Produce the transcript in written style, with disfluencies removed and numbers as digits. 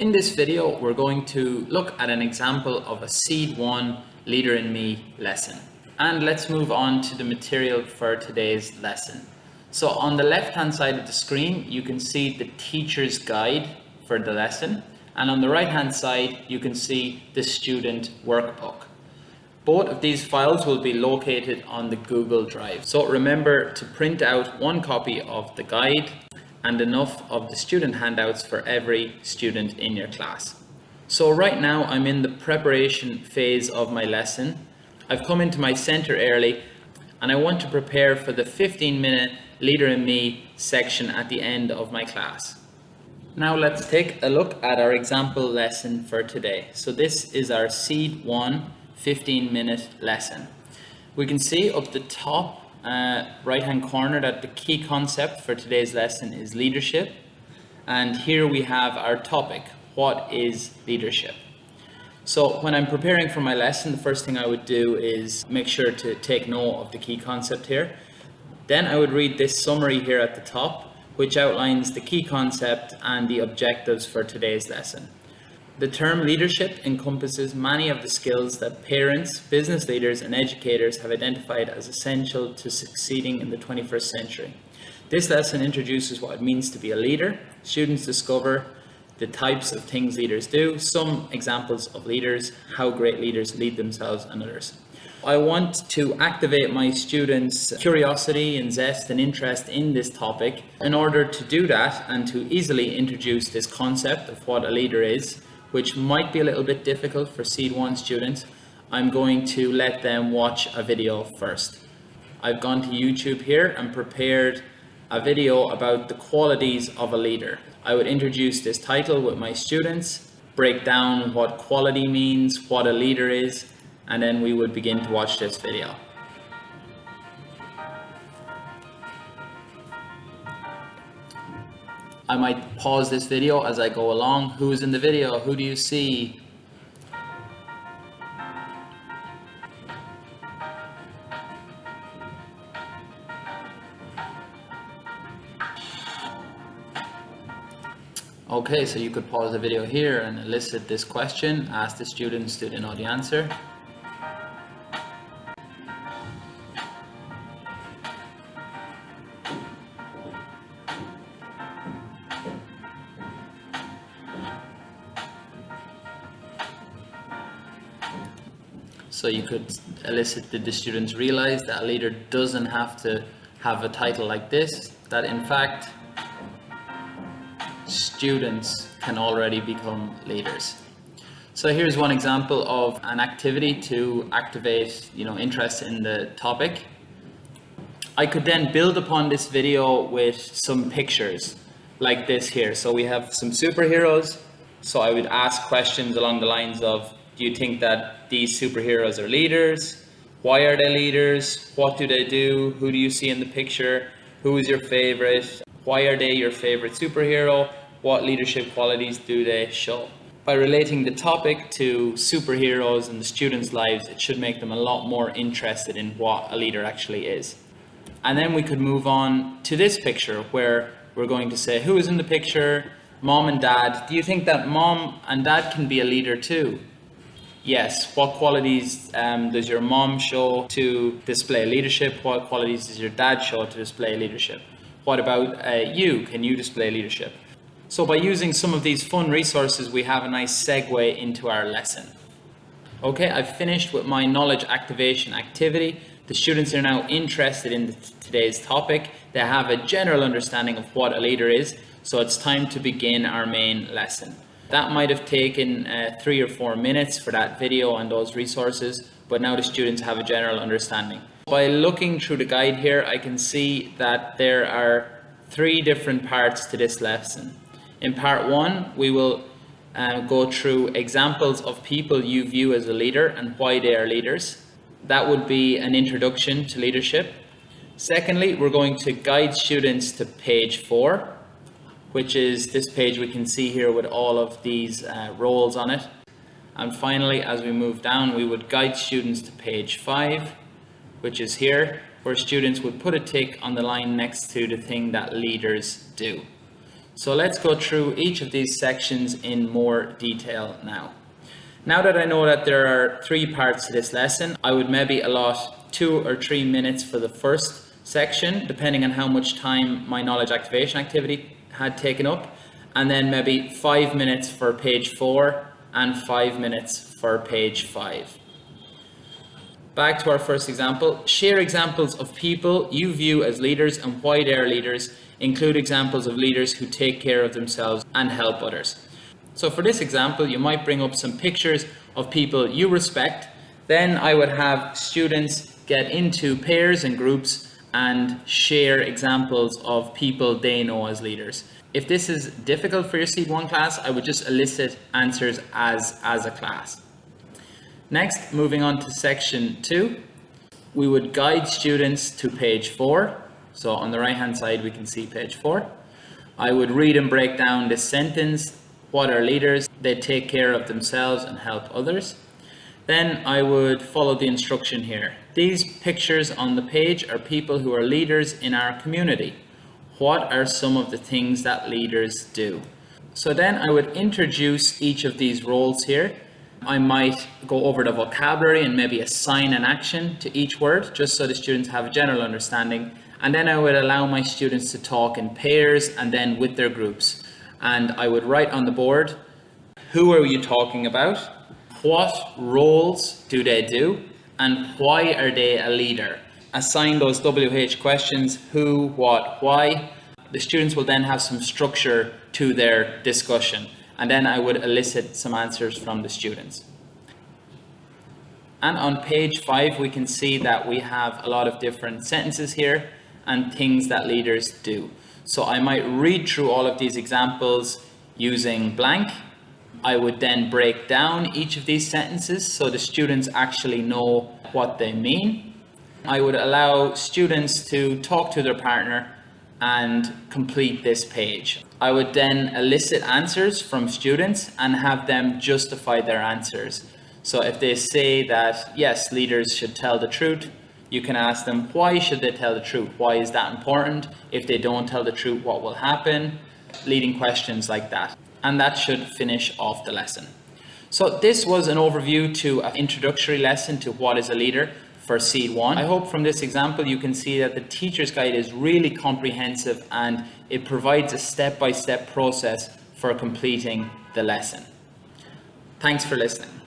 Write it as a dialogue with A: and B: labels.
A: In this video, we're going to look at an example of a Seed 1 Leader in Me lesson. And let's move on to the material for today's lesson. So on the left-hand side of the screen, you can see the teacher's guide for the lesson. And on the right-hand side, you can see the student workbook. Both of these files will be located on the Google Drive. So remember to print out one copy of the guide and enough of the student handouts for every student in your class. So right now I'm in the preparation phase of my lesson. I've come into my center early and I want to prepare for the 15-minute Leader in Me section at the end of my class. Now let's take a look at our example lesson for today. So this is our Seed 1 15-minute lesson. We can see up the top right hand corner that the key concept for today's lesson is leadership, and here we have our topic, what is leadership? So when I'm preparing for my lesson, the first thing I would do is make sure to take note of the key concept here. Then I would read this summary here at the top, which outlines the key concept and the objectives for today's lesson. The term leadership encompasses many of the skills that parents, business leaders, and educators have identified as essential to succeeding in the 21st century. This lesson introduces what it means to be a leader. Students discover the types of things leaders do, some examples of leaders, how great leaders lead themselves and others. I want to activate my students' curiosity and zest and interest in this topic. In order to do that and to easily introduce this concept of what a leader is, which might be a little bit difficult for Seed 1 students, I'm going to let them watch a video first. I've gone to YouTube here and prepared a video about the qualities of a leader. I would introduce this title with my students, break down what quality means, what a leader is, and then we would begin to watch this video. I might pause this video as I go along. Who's in the video? Who do you see? Okay, so you could pause the video here and elicit this question, ask the students, do they know the answer? So you could elicit, did the students realize that a leader doesn't have to have a title like this, that in fact students can already become leaders. So here's one example of an activity to activate, interest in the topic. I could then build upon this video with some pictures like this here. So we have some superheroes. So I would ask questions along the lines of, do you think that these superheroes are leaders? Why are they leaders? What do they do? Who do you see in the picture? Who is your favorite? Why are they your favorite superhero? What leadership qualities do they show? By relating the topic to superheroes and the students' lives, it should make them a lot more interested in what a leader actually is. And then we could move on to this picture where we're going to say, who is in the picture? Mom and dad. Do you think that mom and dad can be a leader too? Yes. What qualities does your mom show to display leadership? What qualities does your dad show to display leadership? What about you? Can you display leadership? So by using some of these fun resources, we have a nice segue into our lesson. Okay, I've finished with my knowledge activation activity. The students are now interested in today's topic. They have a general understanding of what a leader is, so it's time to begin our main lesson. That might have taken 3 or 4 minutes for that video and those resources, but now the students have a general understanding. By looking through the guide here, I can see that there are 3 different parts to this lesson. In part 1, we will go through examples of people you view as a leader and why they are leaders. That would be an introduction to leadership. Secondly, we're going to guide students to page 4. Which is this page we can see here with all of these roles on it. And finally, as we move down, we would guide students to page 5, which is here, where students would put a tick on the line next to the thing that leaders do. So let's go through each of these sections in more detail now. Now that I know that there are 3 parts to this lesson, I would maybe allot 2 or 3 minutes for the first section, depending on how much time my knowledge activation activity had taken up, and then maybe 5 minutes for page 4 and 5 minutes for page 5. Back to our first example. Share examples of people you view as leaders and why they are leaders. Include examples of leaders who take care of themselves and help others. So for this example, you might bring up some pictures of people you respect. Then I would have students get into pairs and groups and share examples of people they know as leaders. If this is difficult for your Seed 1 class, I would just elicit answers as a class. Next, moving on to section 2, we would guide students to page 4. So on the right hand side we can see page 4. I would read and break down this sentence. What are leaders? They take care of themselves and help others. Then I would follow the instruction here. These pictures on the page are people who are leaders in our community. What are some of the things that leaders do? So then I would introduce each of these roles here. I might go over the vocabulary and maybe assign an action to each word, just so the students have a general understanding. And then I would allow my students to talk in pairs and then with their groups. And I would write on the board, who are you talking about? What roles do they do? And why are they a leader? Assign those WH questions, who, what, why. The students will then have some structure to their discussion. And then I would elicit some answers from the students. And on page 5, we can see that we have a lot of different sentences here and things that leaders do. So I might read through all of these examples using blank. I would then break down each of these sentences so the students actually know what they mean. I would allow students to talk to their partner and complete this page. I would then elicit answers from students and have them justify their answers. So if they say that, yes, leaders should tell the truth, you can ask them, why should they tell the truth? Why is that important? If they don't tell the truth, what will happen? Leading questions like that. And that should finish off the lesson. So this was an overview to an introductory lesson to what is a leader for Seed 1. I hope from this example you can see that the teacher's guide is really comprehensive and it provides a step-by-step process for completing the lesson. Thanks for listening.